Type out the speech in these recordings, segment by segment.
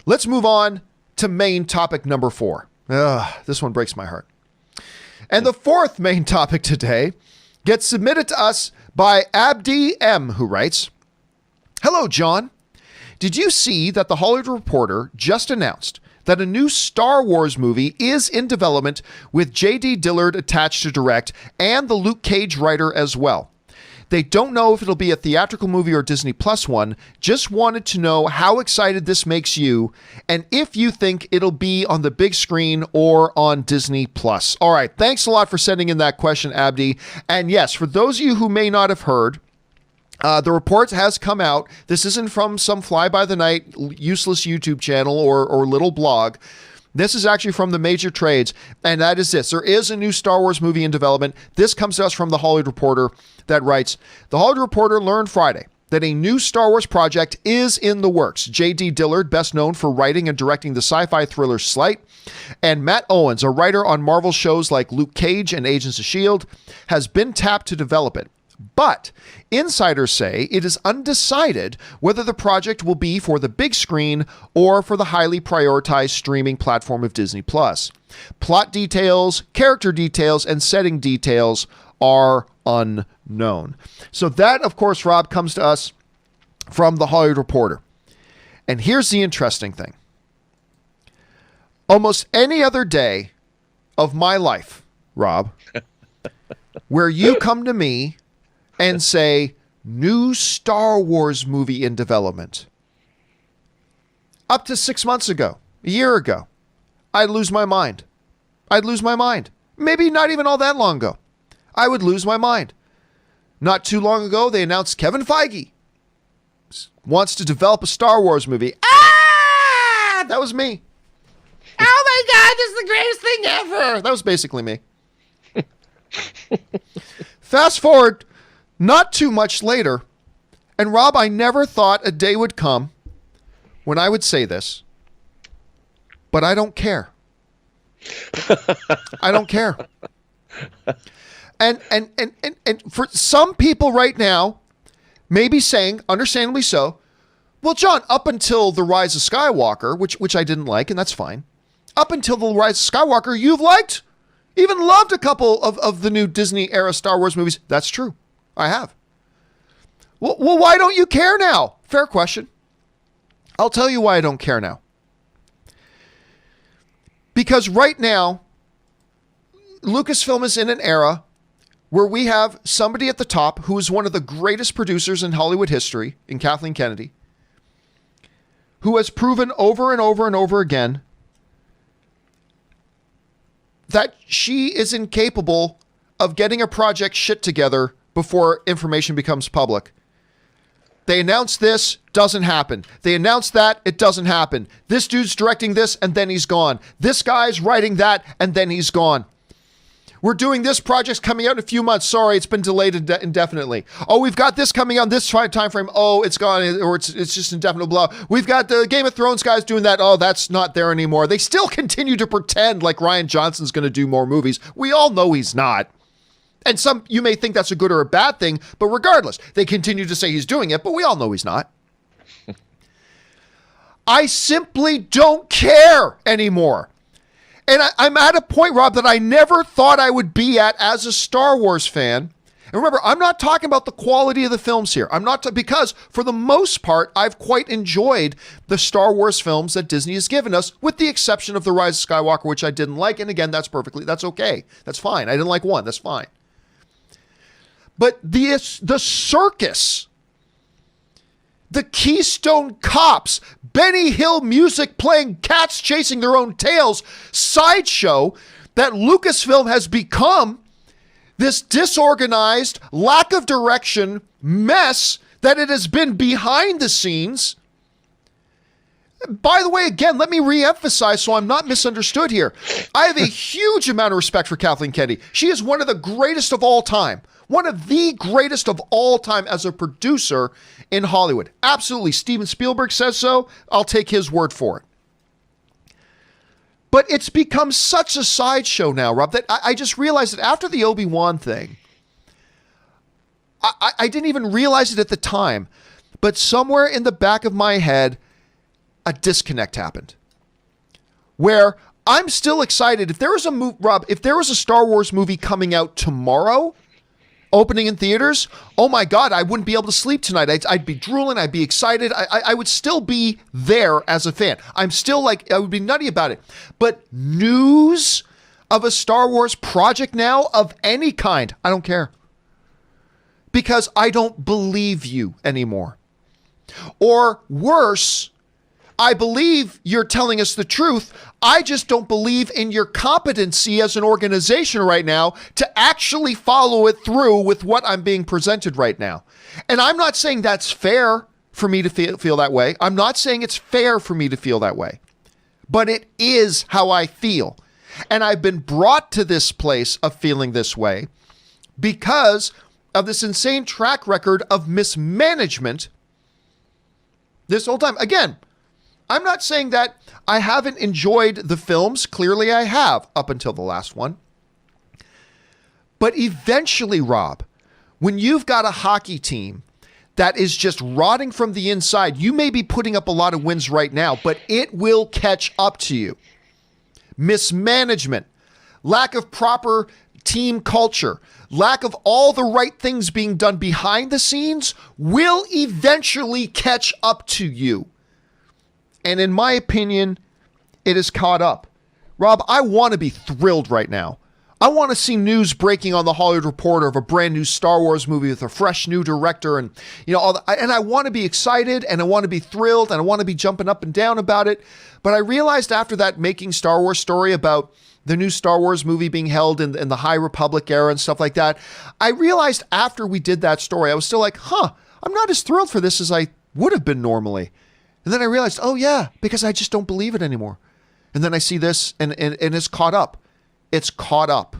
Let's move on to main topic number 4. This one breaks my heart. And the fourth main topic today gets submitted to us by Abdi M, who writes, "Hello, John. Did you see that the Hollywood Reporter just announced that a new Star Wars movie is in development with JD Dillard attached to direct and the Luke Cage writer as well? They don't know if it'll be a theatrical movie or Disney Plus one. Just wanted to know how excited this makes you and if you think it'll be on the big screen or on Disney Plus." All right. Thanks a lot for sending in that question, Abdi. And yes, for those of you who may not have heard, the report has come out. This isn't from some fly-by-the-night useless YouTube channel or little blog. This is actually from the major trades, and that is this. There is a new Star Wars movie in development. This comes to us from the Hollywood Reporter that writes, "The Hollywood Reporter learned Friday that a new Star Wars project is in the works. JD Dillard, best known for writing and directing the sci-fi thriller Slight, and Matt Owens, a writer on Marvel shows like Luke Cage and Agents of S.H.I.E.L.D., has been tapped to develop it. But insiders say it is undecided whether the project will be for the big screen or for the highly prioritized streaming platform of Disney Plus. Plot details, character details, and setting details are unknown." So that, of course, Rob, comes to us from the Hollywood Reporter. And here's the interesting thing. Almost any other day of my life, Rob, where you come to me and say, "New Star Wars movie in development," up to 6 months ago, a year ago, I'd lose my mind. Maybe not even all that long ago. I would lose my mind. Not too long ago, they announced Kevin Feige wants to develop a Star Wars movie. That was me. Oh my God, this is the greatest thing ever. That was basically me. Fast forward not too much later, and Rob, I never thought a day would come when I would say this, but I don't care. I don't care. And for some people right now, maybe saying, understandably so, "Well, John, up until The Rise of Skywalker," which I didn't like, and that's fine. Up until The Rise of Skywalker, you've liked, even loved a couple of the new Disney era Star Wars movies. That's true. I have. Well, why don't you care now? Fair question. I'll tell you why I don't care now. Because right now, Lucasfilm is in an era where we have somebody at the top who is one of the greatest producers in Hollywood history, in Kathleen Kennedy, who has proven over and over and over again that she is incapable of getting a project shit together before information becomes public. They announced this, doesn't happen. They announced that, it doesn't happen. This dude's directing this, and then he's gone. This guy's writing that, and then he's gone. We're doing this, project's coming out in a few months. Sorry, it's been delayed indefinitely. Oh, we've got this coming on this time frame. Oh, it's gone, or it's just indefinite, blah. We've got the Game of Thrones guys doing that. Oh, that's not there anymore. They still continue to pretend like Rian Johnson's going to do more movies. We all know he's not. And some, you may think that's a good or a bad thing, but regardless, they continue to say he's doing it, but we all know he's not. I simply don't care anymore. And I'm at a point, Rob, that I never thought I would be at as a Star Wars fan. And remember, I'm not talking about the quality of the films here. I'm not, because for the most part, I've quite enjoyed the Star Wars films that Disney has given us, with the exception of The Rise of Skywalker, which I didn't like. And again, that's okay. That's fine. I didn't like one. That's fine. But the circus, the Keystone Cops, Benny Hill music playing cats chasing their own tails sideshow that Lucasfilm has become, this disorganized, lack of direction mess that it has been behind the scenes. By the way, again, let me reemphasize so I'm not misunderstood here. I have a huge amount of respect for Kathleen Kennedy. She is one of the greatest of all time. One of the greatest of all time as a producer in Hollywood. Absolutely. Steven Spielberg says so. I'll take his word for it. But it's become such a sideshow now, Rob, that I just realized that after the Obi-Wan thing, I didn't even realize it at the time, but somewhere in the back of my head, a disconnect happened where I'm still excited. If there was Rob, if there was a Star Wars movie coming out tomorrow, opening in theaters, oh my God, I wouldn't be able to sleep tonight. I'd be drooling. I'd be excited. I would still be there as a fan. I'm still like, I would be nutty about it. But news of a Star Wars project now of any kind, I don't care. Because I don't believe you anymore. Or worse, I believe you're telling us the truth. I just don't believe in your competency as an organization right now to actually follow it through with what I'm being presented right now. And I'm not saying that's fair for me to feel that way. I'm not saying it's fair for me to feel that way. But it is how I feel. And I've been brought to this place of feeling this way because of this insane track record of mismanagement this whole time. Again, I'm not saying that I haven't enjoyed the films. Clearly I have up until the last one. But eventually, Rob, when you've got a hockey team that is just rotting from the inside, you may be putting up a lot of wins right now, but it will catch up to you. Mismanagement, lack of proper team culture, lack of all the right things being done behind the scenes will eventually catch up to you. And in my opinion, it is caught up. Rob, I want to be thrilled right now. I want to see news breaking on the Hollywood Reporter of a brand new Star Wars movie with a fresh new director, and and I want to be excited, and I want to be thrilled, and I want to be jumping up and down about it. But I realized after that Making Star Wars story about the new Star Wars movie being held in the High Republic era and stuff like that, I realized after we did that story, I was still like, I'm not as thrilled for this as I would have been normally. And then I realized, oh yeah, because I just don't believe it anymore. And then I see this and it's caught up. It's caught up.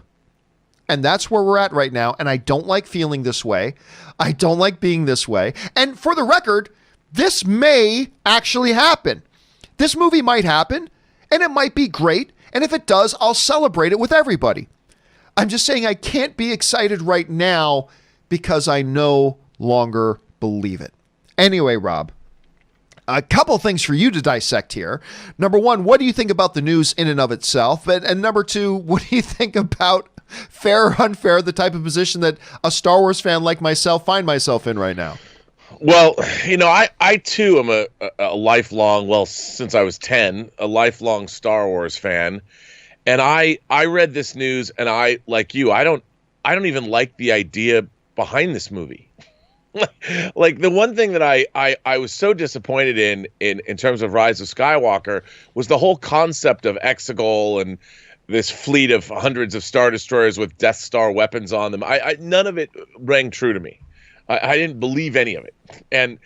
And that's where we're at right now. And I don't like feeling this way. I don't like being this way. And for the record, this may actually happen. This movie might happen and it might be great. And if it does, I'll celebrate it with everybody. I'm just saying I can't be excited right now because I no longer believe it. Anyway, Rob, a couple things for you to dissect here. Number one, what do you think about the news in and of itself? And number two, what do you think about fair or unfair, the type of position that a Star Wars fan like myself find myself in right now? Well, I too am a lifelong, well, since I was 10, a lifelong Star Wars fan. And I read this news and I, like you, I don't even like the idea behind this movie. Like the one thing that I was so disappointed in terms of Rise of Skywalker was the whole concept of Exegol and this fleet of hundreds of Star Destroyers with Death Star weapons on them. None of it rang true to me. I didn't believe any of it. And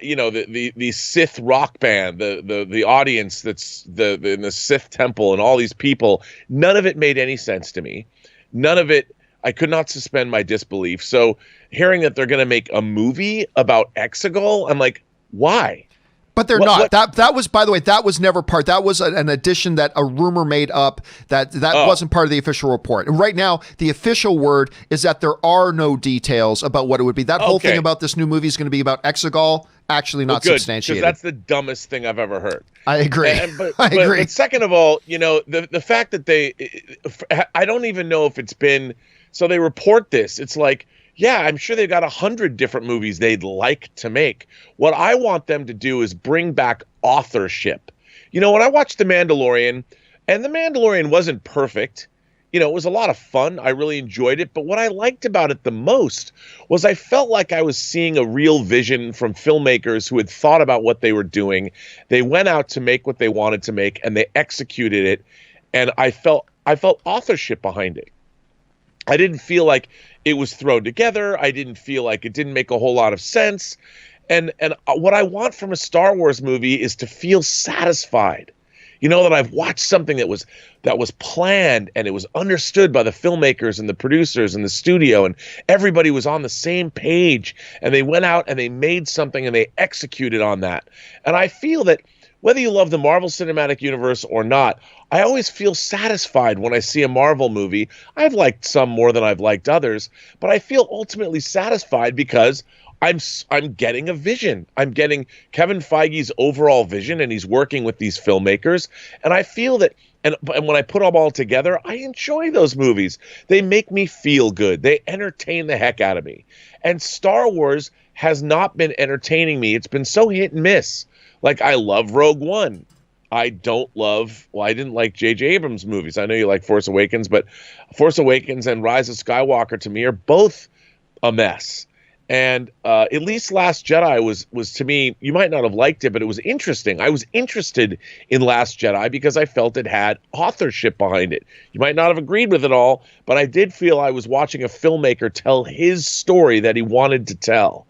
the Sith rock band, the audience that's in the Sith temple and all these people, none of it made any sense to me. None of it. I could not suspend my disbelief. So hearing that they're going to make a movie about Exegol, I'm like, why? But they're not. That was, by the way, that was never part. That was an addition that a rumor made up that wasn't part of the official report. And right now, the official word is that there are no details about what it would be. That whole thing about this new movie is going to be about Exegol, actually not substantiated. Because that's the dumbest thing I've ever heard. I agree. I agree. But second of all, the fact that I don't even know if it's been. So they report this. It's like, yeah, I'm sure they've got 100 different movies they'd like to make. What I want them to do is bring back authorship. When I watched The Mandalorian, and The Mandalorian wasn't perfect, it was a lot of fun. I really enjoyed it. But what I liked about it the most was I felt like I was seeing a real vision from filmmakers who had thought about what they were doing. They went out to make what they wanted to make, and they executed it. And I felt authorship behind it. I didn't feel like it was thrown together. I didn't feel like it didn't make a whole lot of sense. And what I want from a Star Wars movie is to feel satisfied. That I've watched something that was planned and it was understood by the filmmakers and the producers and the studio, and everybody was on the same page, and they went out and they made something and they executed on that. And I feel that whether you love the Marvel Cinematic Universe or not, I always feel satisfied when I see a Marvel movie. I've liked some more than I've liked others, but I feel ultimately satisfied because I'm getting a vision. I'm getting Kevin Feige's overall vision, and he's working with these filmmakers. And I feel that, and when I put them all together, I enjoy those movies. They make me feel good. They entertain the heck out of me. And Star Wars has not been entertaining me. It's been so hit and miss. Like, I love Rogue One. I didn't like J.J. Abrams' movies. I know you like Force Awakens, but Force Awakens and Rise of Skywalker to me are both a mess. And at least Last Jedi was to me, you might not have liked it, but it was interesting. I was interested in Last Jedi because I felt it had authorship behind it. You might not have agreed with it all, but I did feel I was watching a filmmaker tell his story that he wanted to tell.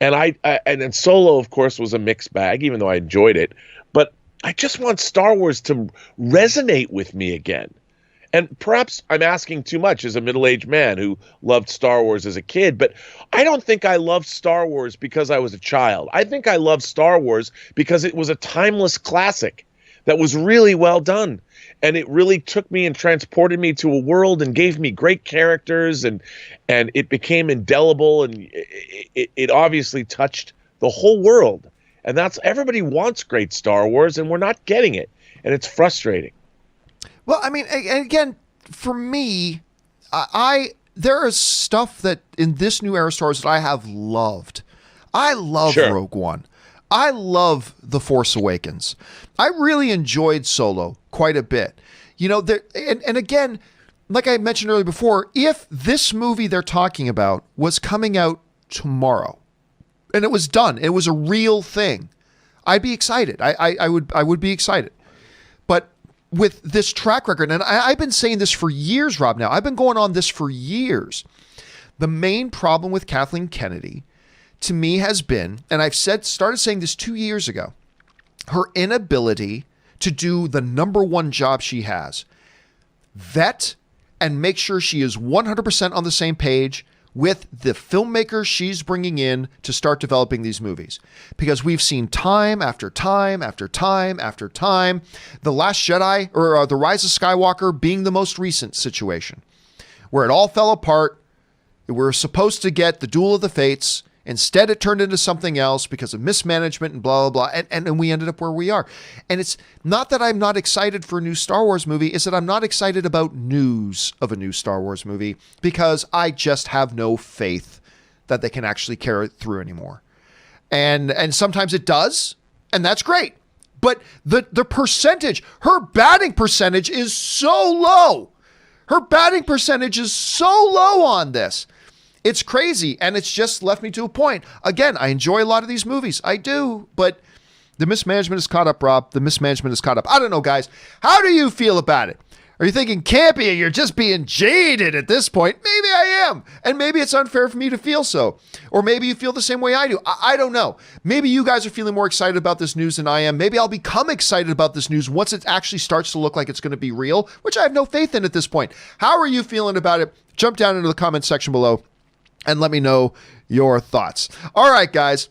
And and then Solo, of course, was a mixed bag, even though I enjoyed it. But I just want Star Wars to resonate with me again. And perhaps I'm asking too much as a middle-aged man who loved Star Wars as a kid, but I don't think I loved Star Wars because I was a child. I think I loved Star Wars because it was a timeless classic that was really well done. And it really took me and transported me to a world and gave me great characters, and it became indelible, and it obviously touched the whole world. And everybody wants great Star Wars, and we're not getting it. And it's frustrating. Well, I mean, again, for me, there is stuff that in this new era Star Wars that I have loved. I love Rogue One. I love The Force Awakens. I really enjoyed Solo quite a bit. You know, and again, like I mentioned earlier before, if this movie they're talking about was coming out tomorrow and it was done, it was a real thing, I'd be excited. I would be excited. But with this track record, and I've been saying this for years, Rob, now. I've been going on this for years. The main problem with Kathleen Kennedy, to me, has been, and I've started saying this 2 years ago, her inability to do the number one job she has. Vet and make sure she is 100% on the same page with the filmmakers she's bringing in to start developing these movies. Because we've seen time after time after time after time, The Last Jedi, or The Rise of Skywalker being the most recent situation, where it all fell apart. We're supposed to get the Duel of the Fates. Instead, it turned into something else because of mismanagement and blah, blah, blah. And we ended up where we are. And it's not that I'm not excited for a new Star Wars movie. It's that I'm not excited about news of a new Star Wars movie because I just have no faith that they can actually carry it through anymore. And sometimes it does, and that's great. But the percentage, her batting percentage is so low. Her batting percentage is so low on this. It's crazy, and it's just left me to a point. Again, I enjoy a lot of these movies. I do, but the mismanagement is caught up, Rob. The mismanagement is caught up. I don't know, guys. How do you feel about it? Are you thinking, Campea, you're just being jaded at this point? Maybe I am, and maybe it's unfair for me to feel so. Or maybe you feel the same way I do. I don't know. Maybe you guys are feeling more excited about this news than I am. Maybe I'll become excited about this news once it actually starts to look like it's going to be real, which I have no faith in at this point. How are you feeling about it? Jump down into the comment section below and let me know your thoughts. All right, guys,